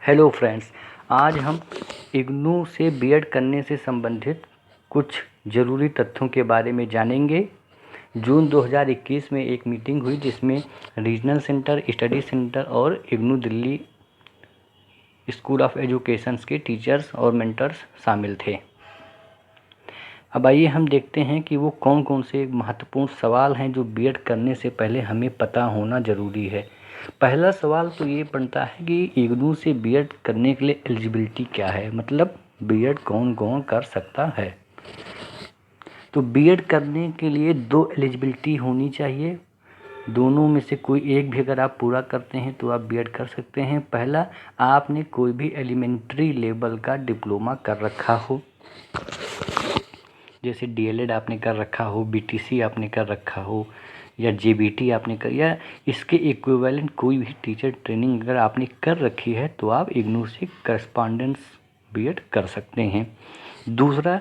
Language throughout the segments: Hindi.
हेलो फ्रेंड्स, आज हम इग्नू से बीएड करने से संबंधित कुछ ज़रूरी तथ्यों के बारे में जानेंगे। जून 2021 में एक मीटिंग हुई जिसमें रीजनल सेंटर, स्टडी सेंटर और IGNOU Delhi school of educations के टीचर्स और मेंटर्स शामिल थे। अब आइए हम देखते हैं कि वो कौन कौन से महत्वपूर्ण सवाल हैं जो बीएड करने से पहले हमें पता होना ज़रूरी है। पहला सवाल तो ये बनता है कि इग्नू से बीएड करने के लिए एलिजिबिलिटी क्या है, मतलब बीएड कौन कौन कर सकता है। तो बीएड करने के लिए दो एलिजिबिलिटी होनी चाहिए। दोनों में से कोई एक भी अगर आप पूरा करते हैं तो आप बीएड कर सकते हैं। पहला, आपने कोई भी एलिमेंट्री लेवल का डिप्लोमा कर रखा हो, जैसे डीएलएड आपने कर रखा हो, बीटीसी आपने कर रखा हो, या जेबीटी आपने कर, या इसके इक्विवेलेंट कोई भी टीचर ट्रेनिंग अगर आपने कर रखी है तो आप इग्नू से करस्पॉन्डेंस बीएड कर सकते हैं। दूसरा,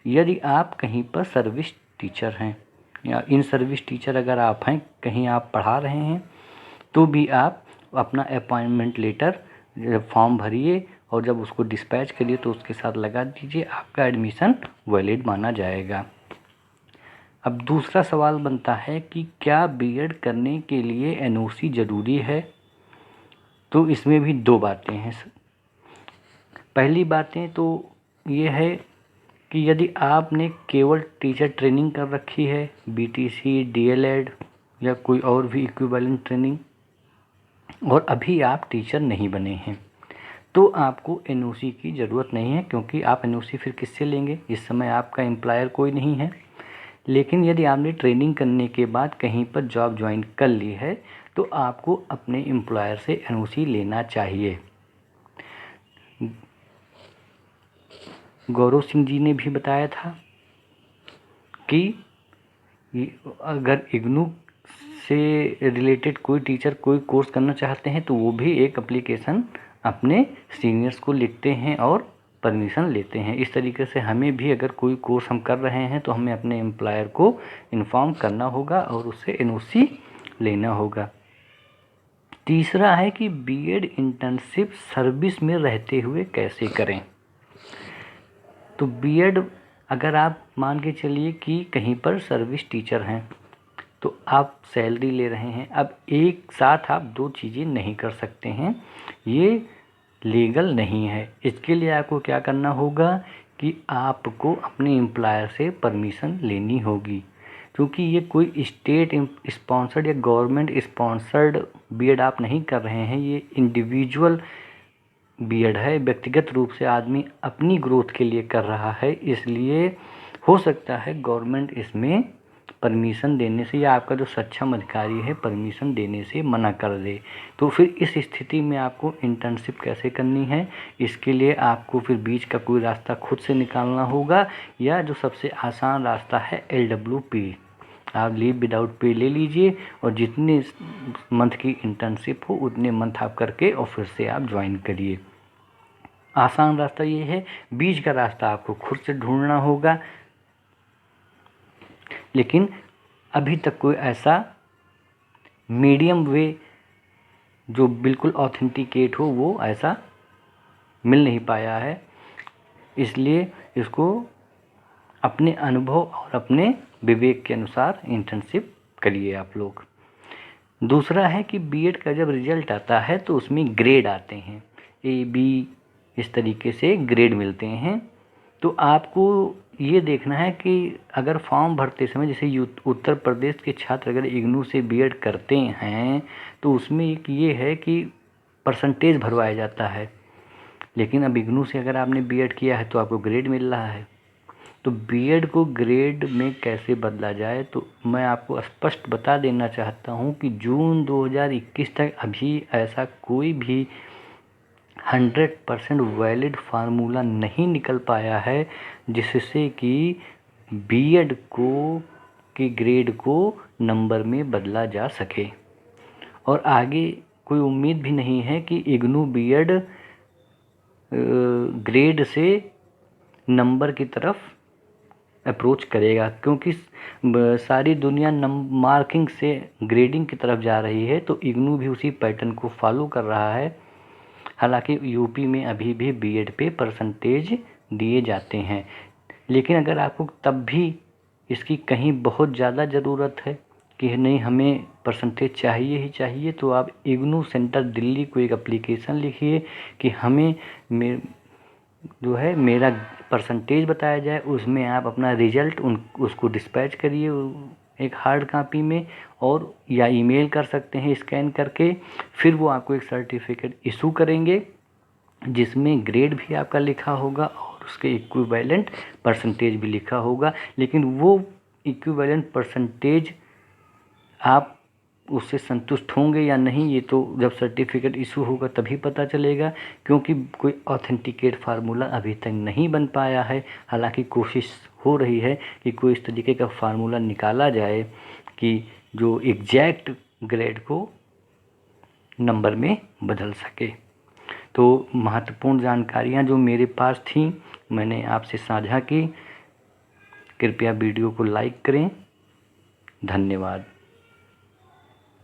यदि आप कहीं पर सर्विस टीचर हैं या इन सर्विस टीचर अगर आप हैं, कहीं आप पढ़ा रहे हैं, तो भी आप अपना अपॉइंटमेंट लेटर फॉर्म भरिए और जब उसको डिस्पैच करिए तो उसके साथ लगा दीजिए, आपका एडमिशन वैलिड माना जाएगा। अब दूसरा सवाल बनता है कि क्या बीएड करने के लिए एनओसी ज़रूरी है। तो इसमें भी दो बातें हैं। पहली बातें तो ये है कि यदि आपने केवल टीचर ट्रेनिंग कर रखी है, बीटीसी, डीएलएड या कोई और भी इक्विवेलेंट ट्रेनिंग, और अभी आप टीचर नहीं बने हैं, तो आपको एनओसी की ज़रूरत नहीं है, क्योंकि आप एनओसी फिर किससे लेंगे, इस समय आपका एम्प्लॉयर कोई नहीं है। लेकिन यदि आपने ट्रेनिंग करने के बाद कहीं पर जॉब ज्वाइन कर ली है तो आपको अपने एम्प्लॉयर से एनओसी लेना चाहिए। गौरव सिंह जी ने भी बताया था कि अगर इग्नू से रिलेटेड कोई टीचर कोई कोर्स करना चाहते हैं तो वो भी एक एप्लीकेशन अपने सीनियर्स को लिखते हैं और परमिशन लेते हैं। इस तरीके से हमें भी अगर कोई कोर्स हम कर रहे हैं तो हमें अपने एम्प्लॉयर को इन्फॉर्म करना होगा और उससे एनओसी लेना होगा। तीसरा है कि बीएड इंटर्नशिप सर्विस में रहते हुए कैसे करें। तो बीएड अगर आप मान के चलिए कि कहीं पर सर्विस टीचर हैं तो आप सैलरी ले रहे हैं, अब एक साथ आप दो चीज़ें नहीं कर सकते हैं, ये लीगल नहीं है। इसके लिए आपको क्या करना होगा कि आपको अपने एम्प्लॉयर से परमिशन लेनी होगी, क्योंकि ये कोई स्टेट स्पॉन्सर्ड या गवर्नमेंट स्पॉन्सर्ड बीएड आप नहीं कर रहे हैं, ये इंडिविजुअल बीएड है, व्यक्तिगत रूप से आदमी अपनी ग्रोथ के लिए कर रहा है। इसलिए हो सकता है गवर्नमेंट इसमें परमिशन देने से या आपका जो सक्षम अधिकारी है परमिशन देने से मना कर दे। तो फिर इस स्थिति में आपको इंटर्नशिप कैसे करनी है, इसके लिए आपको फिर बीच का कोई रास्ता खुद से निकालना होगा, या जो सबसे आसान रास्ता है LWP, आप लीव विदाउट पे ले लीजिए और जितने मंथ की इंटर्नशिप हो उतने मंथ आप करके और फिर से आप ज्वाइन करिए। आसान रास्ता ये है, बीच का रास्ता आपको खुद से ढूंढना होगा, लेकिन अभी तक कोई ऐसा मीडियम वे जो बिल्कुल ऑथेंटिकेट हो वो ऐसा मिल नहीं पाया है। इसलिए इसको अपने अनुभव और अपने विवेक के अनुसार इंटर्नशिप करिए आप लोग। दूसरा है कि बीएड का जब रिजल्ट आता है तो उसमें ग्रेड आते हैं, A, B इस तरीके से ग्रेड मिलते हैं। तो आपको ये देखना है कि अगर फॉर्म भरते समय, जैसे उत्तर प्रदेश के छात्र अगर इग्नू से बीएड करते हैं तो उसमें एक ये है कि परसेंटेज भरवाया जाता है, लेकिन अब इग्नू से अगर आपने बीएड किया है तो आपको ग्रेड मिल रहा है। तो बीएड को ग्रेड में कैसे बदला जाए, तो मैं आपको स्पष्ट बता देना चाहता हूँ कि जून 2021 तक अभी ऐसा कोई भी 100% वैलिड फार्मूला नहीं निकल पाया है जिससे कि बीएड को के ग्रेड को नंबर में बदला जा सके, और आगे कोई उम्मीद भी नहीं है कि इग्नू बीएड ग्रेड से नंबर की तरफ अप्रोच करेगा, क्योंकि सारी दुनिया मार्किंग से ग्रेडिंग की तरफ जा रही है, तो इग्नू भी उसी पैटर्न को फॉलो कर रहा है। हालांकि यूपी में अभी भी बीएड पे परसेंटेज दिए जाते हैं, लेकिन अगर आपको तब भी इसकी कहीं बहुत ज़्यादा ज़रूरत है कि नहीं हमें परसेंटेज चाहिए ही चाहिए, तो आप इग्नू सेंटर दिल्ली को एक एप्लीकेशन लिखिए कि हमें जो है मेरा परसेंटेज बताया जाए, उसमें आप अपना रिजल्ट उसको डिस्पैच करिए एक हार्ड कॉपी में, और या ईमेल कर सकते हैं स्कैन करके। फिर वो आपको एक सर्टिफिकेट इशू करेंगे जिसमें ग्रेड भी आपका लिखा होगा और उसके इक्विवेलेंट परसेंटेज भी लिखा होगा। लेकिन वो इक्विवेलेंट परसेंटेज आप उससे संतुष्ट होंगे या नहीं, ये तो जब सर्टिफिकेट इशू होगा तभी पता चलेगा, क्योंकि कोई ऑथेंटिकेट फार्मूला अभी तक नहीं बन पाया है। हालांकि कोशिश हो रही है कि कोई इस तरीके का फार्मूला निकाला जाए कि जो एग्जैक्ट ग्रेड को नंबर में बदल सके। तो महत्वपूर्ण जानकारियाँ जो मेरे पास थी मैंने आपसे साझा की। कृपया वीडियो को लाइक करें। धन्यवाद।